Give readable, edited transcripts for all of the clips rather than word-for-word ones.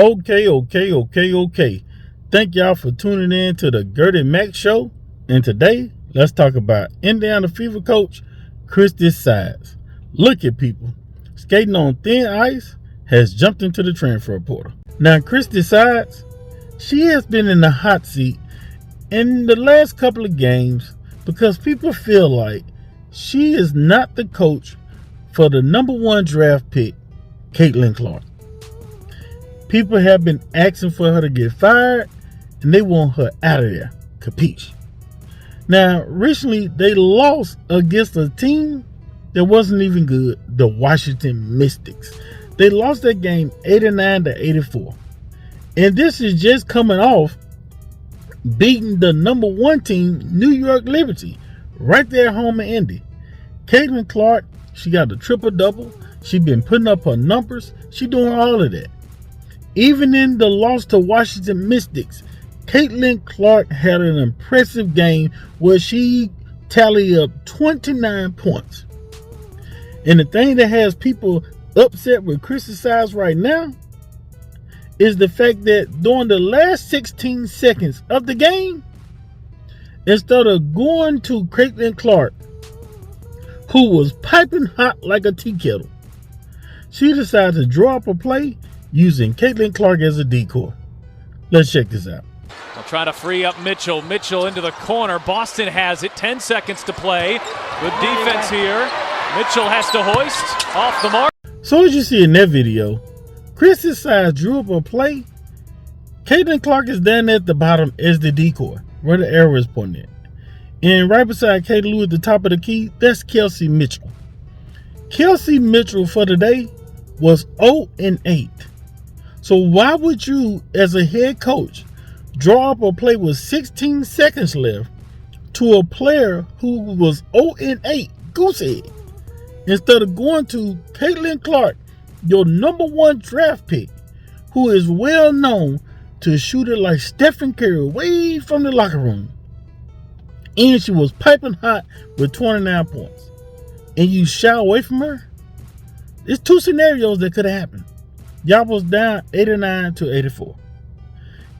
Okay. Thank y'all for tuning in to the Gertie Mack Show. And today, let's talk about Indiana Fever coach Christie Sides. Look at people. Skating on thin ice has jumped into the transfer portal. Now, Christie Sides, she has been in the hot seat in the last couple of games because people feel like she is not the coach for the number one draft pick, Caitlin Clark. People have been asking for her to get fired, and they want her out of there. Capiche? Now, recently, they lost against a team that wasn't even good, the Washington Mystics. They lost that game 89-84. And this is just coming off beating the number one team, New York Liberty, right there at home in Indy. Caitlin Clark, she got a triple-double. She been putting up her numbers. She doing all of that. Even in the loss to Washington Mystics, Caitlin Clark had an impressive game where she tallied up 29 points. And the thing that has people upset with Christie Sides right now is the fact that during the last 16 seconds of the game, instead of going to Caitlin Clark, who was piping hot like a tea kettle, she decided to draw up a play using Caitlin Clark as a decoy. Let's check this out. They'll try to free up Mitchell. Mitchell into the corner. Boston has it. 10 seconds to play. Good defense here. Mitchell has to hoist off the mark. So as you see in that video, Christie Sides drew up a play. Caitlin Clark is down at the bottom as the decoy, where the arrow is pointing at. And right beside Katie Lou at the top of the key, that's Kelsey Mitchell. Kelsey Mitchell for today was 0-8. So why would you, as a head coach, draw up a play with 16 seconds left to a player who was 0-8, goose egg, instead of going to Caitlin Clark, your number one draft pick, who is well known to shoot it like Stephen Curry way from the locker room? And she was piping hot with 29 points. And you shy away from her? There's two scenarios that could have happened. Y'all was down 89-84.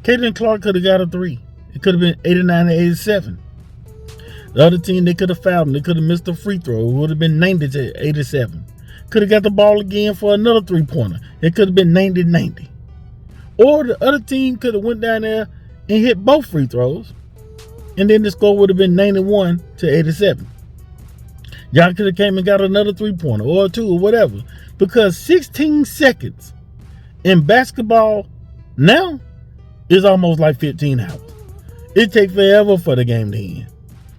Caitlin Clark could have got a 3. It could have been 89-87. The other team, they could have fouled them. They could have missed a free throw. It would have been 90-87. Could have got the ball again for another three-pointer. It could have been 90-90. Or the other team could have went down there and hit both free throws, and then the score would have been 91-87. Y'all could have came and got another three-pointer or two or whatever. Because 16 seconds in basketball now is almost like 15 hours. It takes forever for the game to end.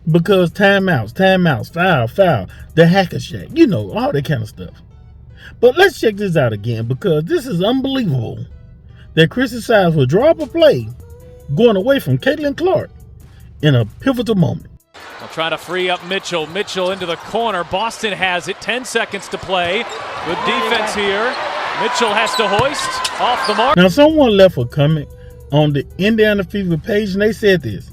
Because timeouts, foul, the hacker shack, all that kind of stuff. But let's check this out again, because this is unbelievable that Christie Sides will draw up a play going away from Caitlin Clark in a pivotal moment. They'll try to free up Mitchell. Mitchell into the corner. Boston has it. 10 seconds to play. Good defense here. Mitchell has to hoist off the mark. Now, someone left a comment on the Indiana Fever page, and they said this: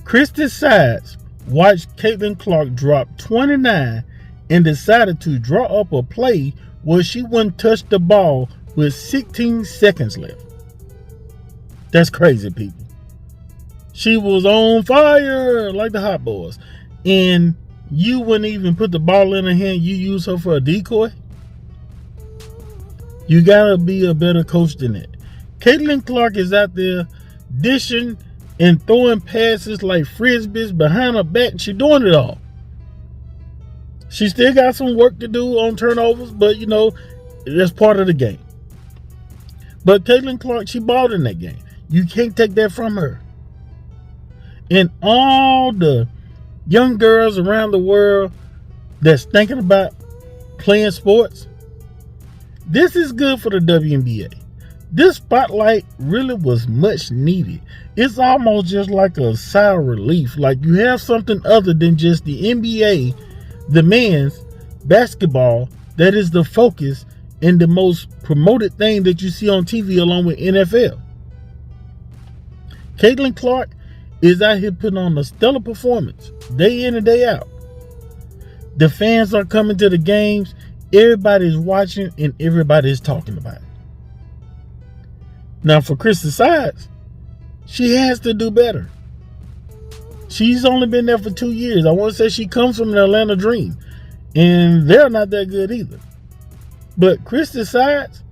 Christie Sides watched Caitlin Clark drop 29 and decided to draw up a play where she wouldn't touch the ball with 16 seconds left. That's crazy, people. She was on fire like the Hot Boys, and you wouldn't even put the ball in her hand. You use her for a decoy? You gotta be a better coach than that. Caitlin Clark is out there dishing and throwing passes like frisbees behind her back. She doing it all. She still got some work to do on turnovers, but that's part of the game. But Caitlin Clark, she balled in that game. You can't take that from her. And all the young girls around the world that's thinking about playing sports, this is good for the WNBA. This spotlight really was much needed. It's almost just like a sigh of relief. Like you have something other than just the NBA, the men's basketball, that is the focus and the most promoted thing that you see on TV along with NFL. Caitlin Clark is out here putting on a stellar performance day in and day out. The fans are coming to the games. Everybody's watching and everybody's talking about it. Now for Christie Sides, she has to do better. She's only been there for 2 years. I want to say she comes from the Atlanta Dream, and they're not that good either. But Christie Sides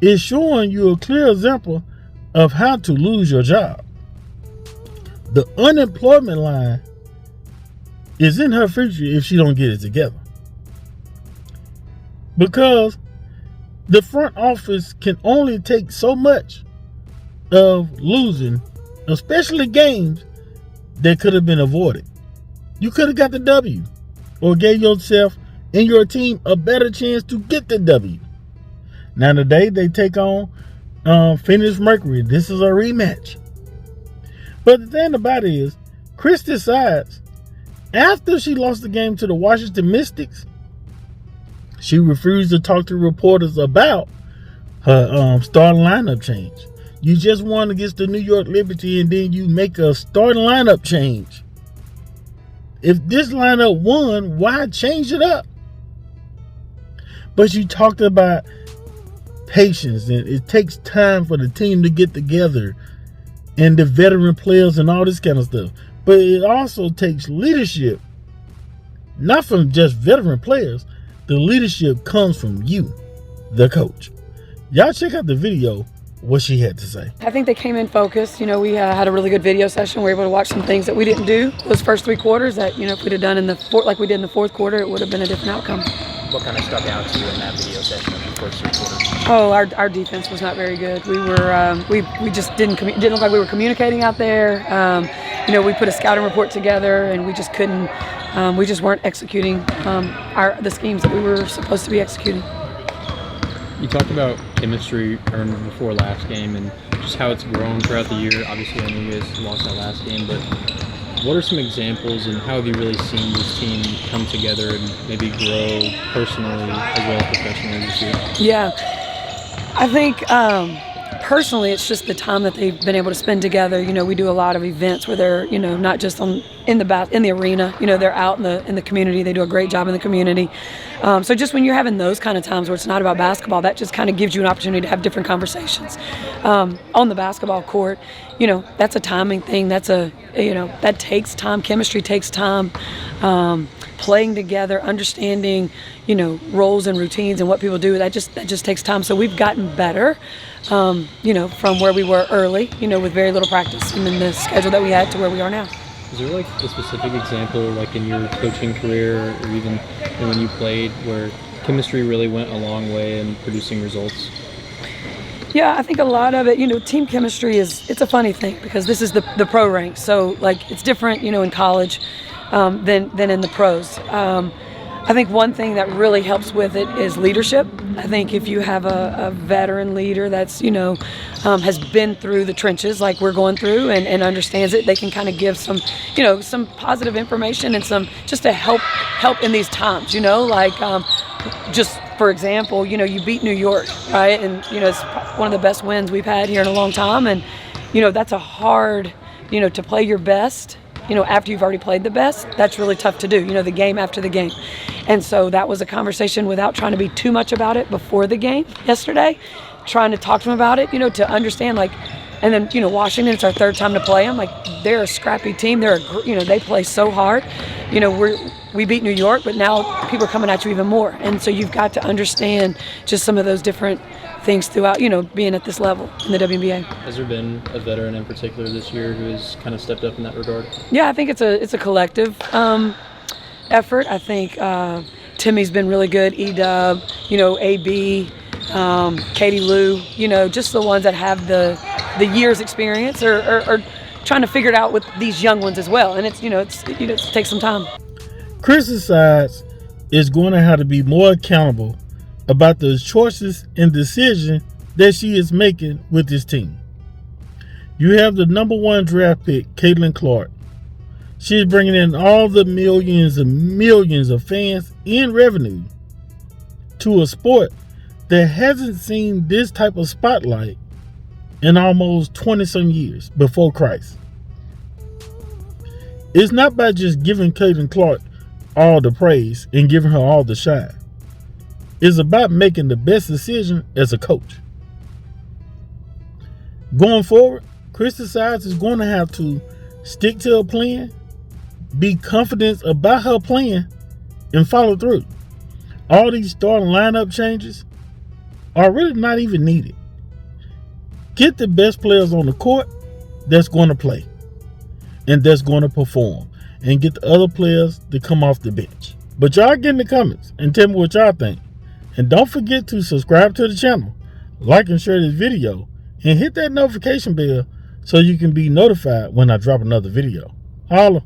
is showing you a clear example of how to lose your job. The unemployment line is in her future if she don't get it together. Because the front office can only take so much of losing, especially games that could have been avoided. You could have got the W or gave yourself and your team a better chance to get the W. Now today they take on Phoenix Mercury. This is a rematch. But the thing about it is, Christie Sides, after she lost the game to the Washington Mystics, she refused to talk to reporters about her starting lineup change. You just won against the New York Liberty, and then you make a starting lineup change. If this lineup won, why change it up? But you talked about patience, and it takes time for the team to get together, and the veteran players and all this kind of stuff. But it also takes leadership, not from just veteran players. The leadership comes from you, the coach. Y'all check out the video, what she had to say. I think they came in focused. You know, we had a really good video session. We were able to watch some things that we didn't do those first 3 quarters that, you know, if we'd have done in the like we did in the 4th quarter, it would have been a different outcome. What kind of stuck out to you in that video session of the first 3 quarters? Oh, our defense was not very good. We were we just didn't look like we were communicating out there. You know, we put a scouting report together and we just couldn't. We just weren't executing the schemes that we were supposed to be executing. You talked about chemistry before last game and just how it's grown throughout the year. Obviously, I know you guys lost that last game, but what are some examples and how have you really seen this team come together and maybe grow personally as well as professionally this year? Yeah, I think personally it's just the time that they've been able to spend together. You know, we do a lot of events where they're, you know, not just in the arena. You know, they're out in the community. They do a great job in the community. So just when you're having those kind of times where it's not about basketball, that just kind of gives you an opportunity to have different conversations. On the basketball court, you know, that's a timing thing. That's that takes time. Chemistry takes time. Playing together, understanding, you know, roles and routines and what people do, that just takes time. So we've gotten better, you know, from where we were early, you know, with very little practice and then the schedule that we had to where we are now. Is there like a specific example, like in your coaching career or even when you played, where chemistry really went a long way in producing results? Yeah, I think a lot of it, you know, team chemistry it's a funny thing because this is the pro rank. So like it's different, you know, in college than in the pros. I think one thing that really helps with it is leadership. I think if you have a veteran leader that's, you know, has been through the trenches like we're going through and understands it, they can kind of give some, you know, some positive information and some just to help in these times, you know, like just for example, you know, you beat New York, right? And, you know, it's one of the best wins we've had here in a long time. And, you know, that's a hard, you know, to play your best, you know, after you've already played the best, that's really tough to do, you know, the game after the game. And so that was a conversation without trying to be too much about it before the game yesterday, trying to talk to them about it, you know, to understand, like, and then, you know, Washington, it's our 3rd time to play them. Like, they're a scrappy team. You know, they play so hard. You know, we beat New York, but now people are coming at you even more. And so you've got to understand just some of those different things throughout, you know, being at this level in the WNBA. Has there been a veteran in particular this year who has kind of stepped up in that regard? Yeah, I think it's a collective effort. I think Timmy's been really good. E-Dub, you know, AB, Katie Lou, you know, just the ones that have the years experience or trying to figure it out with these young ones as well. And it takes some time. Christie Sides is going to have to be more accountable about the choices and decisions that she is making with this team. You have the number 1 draft pick, Caitlin Clark. She's bringing in all the millions and millions of fans and revenue to a sport that hasn't seen this type of spotlight in almost 20-some years before Christ. It's not by just giving Caitlin Clark all the praise and giving her all the shine. It's about making the best decision as a coach. Going forward, Christie Sides is going to have to stick to her plan, be confident about her plan, and follow through. All these starting lineup changes are really not even needed. Get the best players on the court that's going to play and that's going to perform, and get the other players to come off the bench. But y'all get in the comments and tell me what y'all think. And don't forget to subscribe to the channel, like and share this video, and hit that notification bell so you can be notified when I drop another video. Holla.